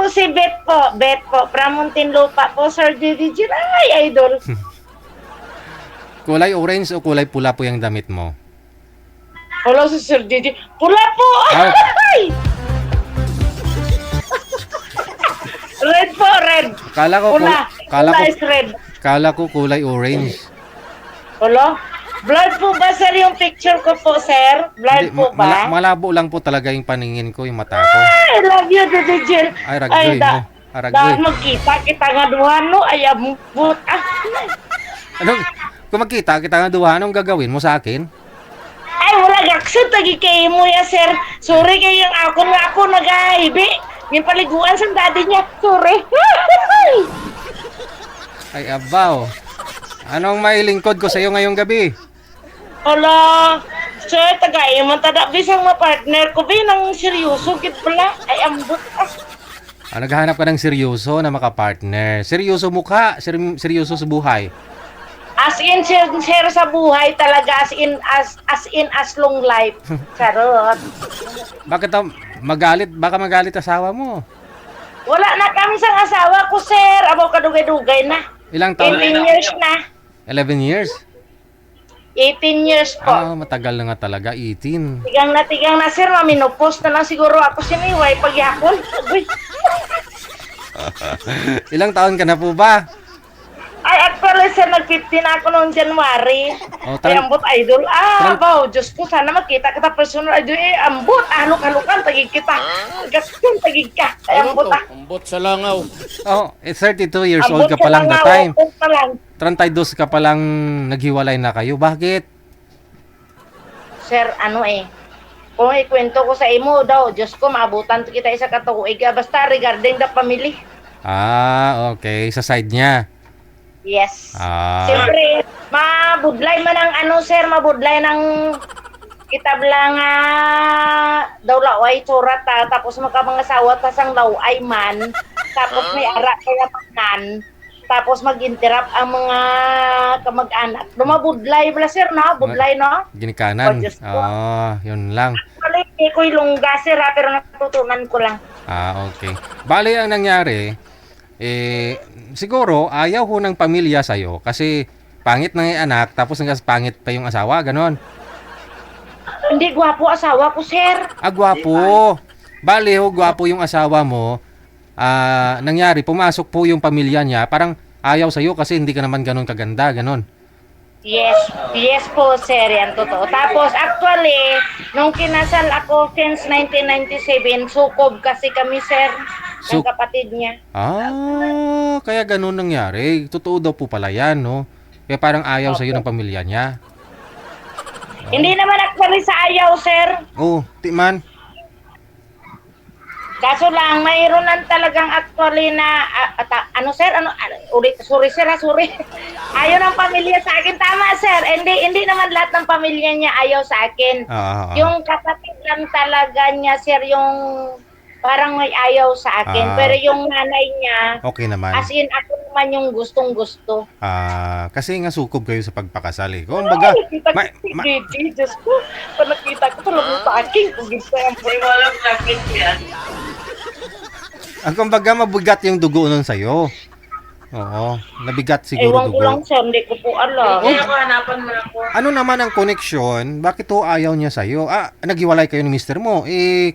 po si Bet po. Bet po. From Muntinlupa po, Sir JJ. Ay, idol. Kulay orange o kulay pula po yung damit mo? Wala si Sir JJ. Pula po. Ah, Ay! Red po, red. kala ko, Pula. kala Pula ko, is red. kala ko kulay orange. Wala? Blood po ba, sir, yung picture ko po, sir? Blood Hindi, po ba? malabo lang po talaga yung paningin ko, yung mata ko. I love you, Dede Jill. Ay, ragdoy mo. Dahil Ragdoy. magkita kita nga duhan, no? Ay, abot. Ah. Ano, kung magkita kita nga duha, anong gagawin mo sa akin? Ay, wala gakso. Tagi kayo mo ya, sir. Sorry kayo yung ako nag-aibi. Yung paliguan sa daddy niya. Sorry. Ay, abaw. Anong mailingkod ko sa iyo ngayong gabi? Hala. Sir, tagay man tada. Bisang ma-partner ko. Binang seryoso. Kit pala. Ay, ambot. Ah. Naghahanap ka ng seryoso na makapartner. Seryoso mukha, seryoso sa buhay. As in, sir, sa buhay talaga. As long life. Charot. Bakit magalit? Baka magalit asawa mo. Wala na kami sa asawa ko, sir. Abo kadugay-dugay na. Ilang taon? 18 years na. 11 years? 18 years po. Ah, matagal na nga talaga, 18. Tigang na, sir. Maminopos na lang siguro ako siniway pagyakon. Uy. Ilang taon ka na po ba? Ay, actually, sir, nag-15 ako noong January. Oh, Ay, ambot, idol. Tran- Baw, Diyos ko, sana makita kita personal, idol. Ambot, haluk-halukan, tagig kita. Gaston, tagig ka. Ay, ambot, Ambot sa langaw. Oh, 32 years Ambot old ka pa lang that time. Ambot pa lang. 32 ka pa lang naghiwalay na kayo. Bakit? Sir, kung ikwento ko sa imo daw, Diyos ko, maabutan kita isa katuig. Basta regarding the family. Ah, okay. Sa side niya. Yes. Ah, Siyempre, mabudlay man ang sir, mabudlay ng kitab lang daw laway surat tapos makamangasawa tas ang laway man tapos may ara kaya manan tapos mag-interrupt ang mga kamag-anak. Lumabudlay bala sir, no? Budlay, no? ginikanan. Oh, Diyos ko. Ah, yun lang. Actually, hindi ko ilungga sir, pero natutunan ko lang. Ah, okay. Bale, ang nangyari, siguro, ayaw ho ng pamilya sa'yo kasi pangit na yung anak, tapos pangit pa yung asawa, ganon. Hindi gwapo asawa ko, sir. Ah, gwapo. Bale ho, gwapo yung asawa mo. Nangyari, pumasok po yung pamilya niya, parang ayaw sa'yo kasi hindi ka naman ganon kaganda, ganon. Yes po, sir, yan totoo. Tapos, actually, nung kinasal ako since 1997, sukob kasi kami, sir, ng kapatid niya. Ah, kaya ganon nangyari. Totoo daw po pala yan, no? Kaya parang ayaw sa'yo ng pamilya niya. Hindi naman actually sa ayaw, sir. Oh, timan. Kaso lang, mayroon lang talagang actually na, sir, sorry, sir, sorry. Ayaw ng pamilya sa akin. Tama, sir. Hindi naman lahat ng pamilya niya ayaw sa akin. Yung kapatid lang talaga niya, sir, yung parang may ayaw sa akin. Pero yung nanay niya, Okay naman. as in, ako naman yung gustong-gusto. Kasi nga sukob kayo sa pagpakasal eh. Kung baga, Nakikita ko si JJ, Diyos ko. Pag nakita ko, talagang sa akin. Kung gusto yung walang sakit yan. ang kumbaga mabigat yung dugo nun sa'yo. Oo, nabigat siguro Ewan ko lang, dugo. sir. Hindi ko po alam. Kaya ko hanapan mo ako. Ano naman ang connection? Bakit to ayaw niya sa'yo? Naghiwalay kayo ni mister mo.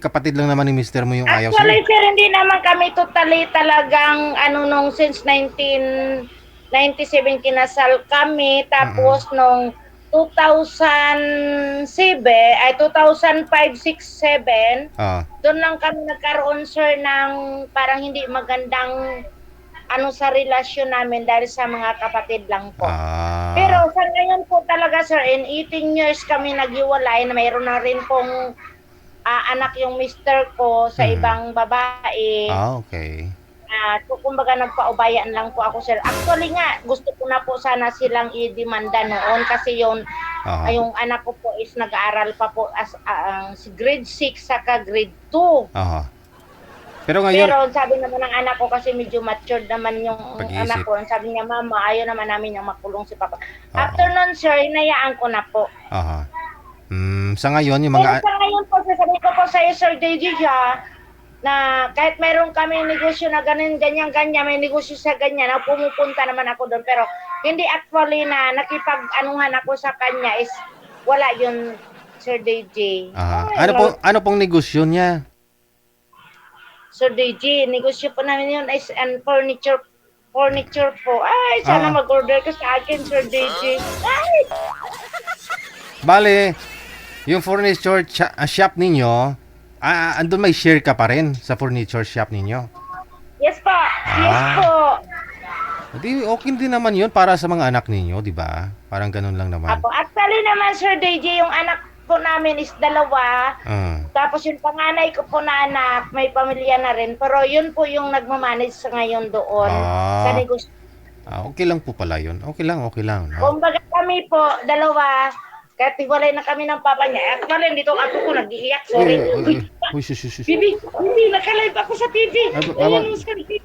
Kapatid lang naman ni mister mo yung ayaw Actually, sa'yo. sir, hindi naman kami totally talagang nung since 1997 kinasal kami. Tapos nung 2005, 6, 7, doon lang kami nagkaroon, sir, ng parang hindi magandang sa relasyon namin dahil sa mga kapatid lang po. Pero sa ngayon po talaga, sir, in 18 years kami naghiwalay na mayroon na rin pong anak yung mister ko sa ibang babae. Okay. So, kumbaga nagpaubayan lang po ako, sir. Actually nga, gusto ko na po sana silang i-demanda noon kasi yung anak ko po is nag-aaral pa po as grade 6 saka grade 2. Pero ngayon, Pero sabi naman ng anak ko kasi medyo matured naman yung Pag-iisip. anak ko. Sabi niya, mama, ayaw naman namin yung makulong si papa. After nun, sir, inayaan ko na po. sa ngayon, yung Pero mga... sa ngayon po, sasabihin ko po sa'yo, Sir JJ, na kahit mayroon kami negosyo na ganyan, may negosyo sa ganyan, na pumupunta naman ako doon. Pero hindi actually na nakipag-anuhan ako sa kanya is wala yun, Sir DJ. Ano pong negosyo niya? Sir DJ, negosyo po namin yun is furniture po. Ay, sana mag-order ka sa akin, Sir DJ. Ay! Bale, yung furniture shop ninyo, andun may share ka pa rin sa furniture shop ninyo? Yes po. Yes po. Di okay din naman 'yun para sa mga anak ninyo, 'di ba? Parang ganun lang naman. Ako, actually naman, Sir DJ, yung anak po namin is 2. Tapos yung panganay ko po na anak, may pamilya na rin. Pero yun po yung nagmamanage sa ngayon doon sa negosyo. Okay lang po pala 'yun. Okay lang. No? Kumbaga kami po, 2, kahit hiwalay na kami ng papa niya. Actually, dito ako po nag-iiyak. Sorry. Bibi, nakalive ako sa TV.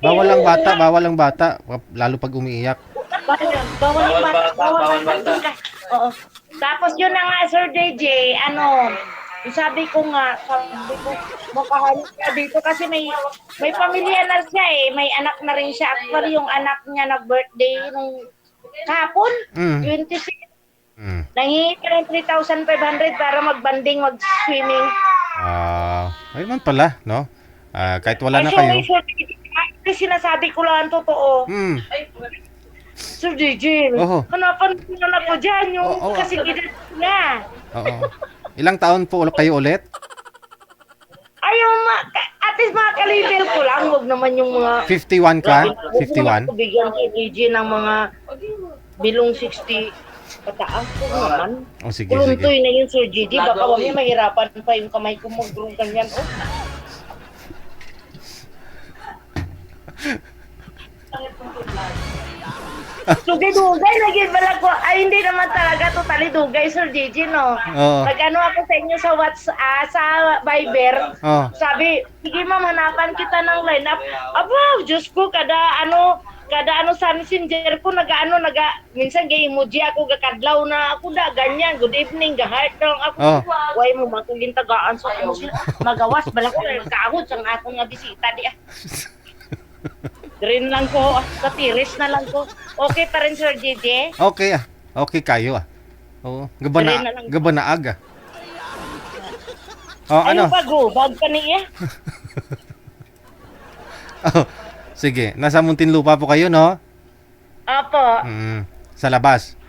Bawal ang bata. Lalo pag umiiyak. Bawal ang bata. Oo. Tapos yun na nga, Sir DJ, sabi ko, makahanap ka dito kasi may pamilya na siya eh. May anak na rin siya. Actually, yung anak niya nag-birthday nung kahapon, 26. Nangingi ka ng 3,500 para magbanding, mag-swimming. Ayun man pala, no? Kahit wala na kayo. Kasi sinasabi ko lang ang totoo. Sir DJ, hanapan ko na ako dyan yung kasi edad niya. Ilang taon po kayo ulit? Ayaw at least mga kalibel ko lang. Huwag naman yung mga... 51 ka? 51? Bigyan ko DJ ng mga bilong 60 pataas ko naman. Sige. Kuluntoy na yun, Sir GD. Baka wag niya mahirapan pa yung kamay ko mag-grow ganyan. Dugay-dugay, naging balag ko. Ay, hindi naman talaga totally dugay, Sir GG, no? Nag-ano ako sa inyo sa WhatsApp, sa Viber. Sabi, sige ma'am, hanapan kita ng lineup. Aba, Diyos ko, kada sa messenger ko, minsan gay-emoji ako, gakadlaw na ako ganyan, good evening, ga-heart lang ako. Huwag mo matulin tagaan sa ako sila. Magawas, bala ko, kaahod sa akong nga bisita di Green lang ko, sa tiris na lang ko. Okay pa rin, Sir JJ? Okay Okay kayo Gabanaag ano? Pag-ubag pa niya. Sige, nasa Muntinlupa po kayo, no? Apo. Sa labas?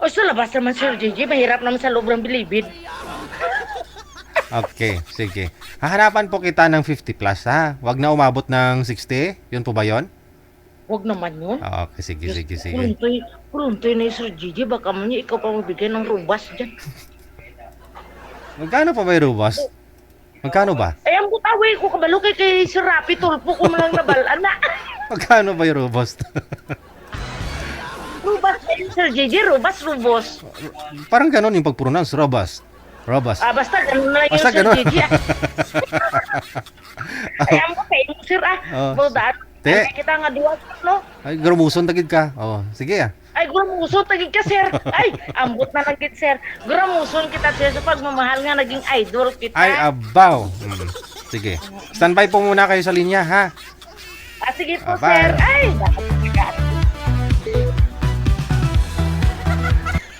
Sa labas naman, Sir JJ. Mahirap naman sa loob ng bilibid. Okay, sige. Hahanapan po kita ng 50 plus, ha? Wag na umabot ng 60? Yun po ba yun? Wag naman yun. Okay, sige. Kuruntoy na yung Sir JJ. Baka mo niya ikaw pa mabigay ng rubas dyan. Magkano pa ba yung rubas? Magkano ba? Ay, ang butaway ko kabalo kay Sir Rapi. Tulpo ko malang nabalaan na. Magkano ba yung rubas? Rubas na yun, Sir JJ. Rubos. Parang ganon yung pag-pronounce, robust. Basta ganun na yun, Basta Sir ganun. JJ. Ay, ang butay mo, Sir Buldad. Ay, kita nga diwat, no? Ay, grumuson tagid ka. Sige Ay, grumuson tagid ka, Sir. Ay, ambot na nagit, Sir. Grumuson kita, Sir, sa pagmamahal nga naging idol kita. Ay, abaw. Sige. Standby po muna kayo sa linya, ha? Sige po, Bye. Sir. Ay,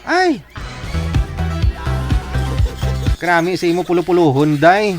Ay! Krami, sa imo pulo-puluhon, day.